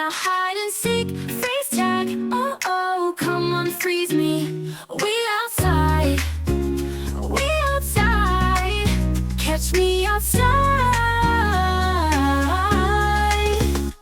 Now hide and seek, freeze tag. Oh, oh, come on, freeze me. We outside, we outside. Catch me outside.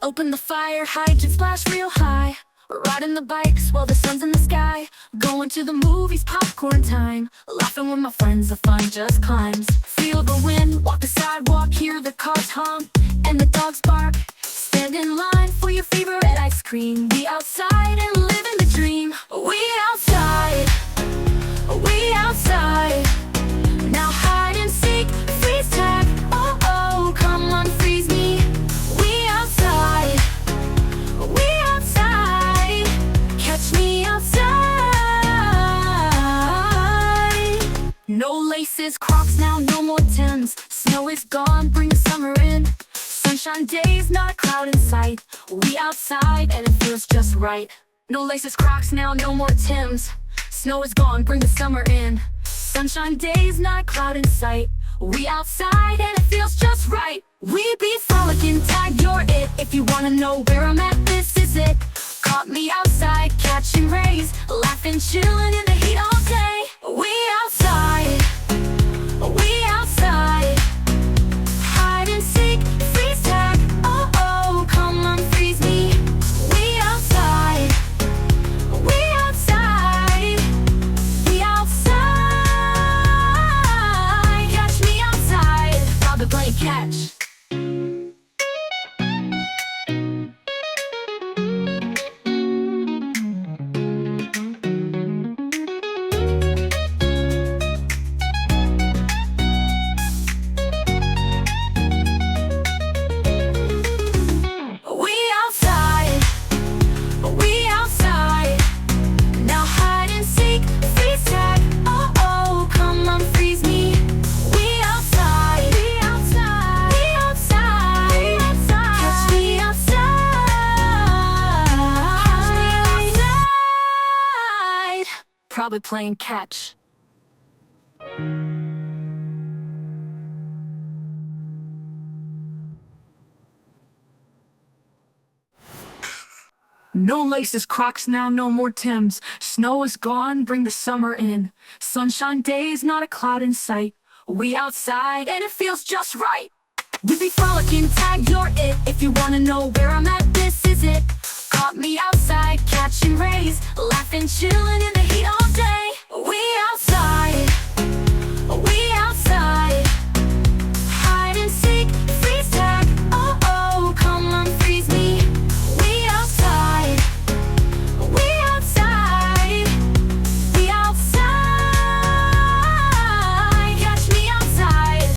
Open the fire, hide and splash real high. Riding the bikes while the sun's in the sky. Going to the movies, popcorn time. Laughing with my friends, the fun just climbs. Feel the wind, walk the sidewalk, hear the cars honk and the dogs bark. Stand in line for your favorite ice cream. Be outside and living the dream. We outside, we outside. Now hide and seek, freeze tag. Oh, oh, come on, freeze me. We outside, we outside. Catch me outside. No laces, Crocs now, no more Timbs. Snow is gone, bring the summer in. Sunshine days, not a cloud in sight. We outside and it feels just right. No laces, Crocs now, no more Timbs. Snow is gone, bring the summer in. Sunshine days, not a cloud in sight. We outside and it feels just right. We be frolicking, tag, you're it. If you wanna know where I'm at, this is it. Caught me outside, catching rays, laughing, chilling in the heat all day. We outside, we outside. Hide and seek, freeze tag. Oh, oh, come on, freeze me. We outside, we outside. We outside. Catch me outside. Probably playing catch. Probably playing catch. No laces, Crocs now, no more Timbs. Snow is gone, bring the summer in. Sunshine days, not a cloud in sight. We outside and it feels just right. We be frolicking, tag, you're it. If you wanna know where I'm at, this is it. Caught me outside, catching rays, laughing, chilling in the heat all day. We outside,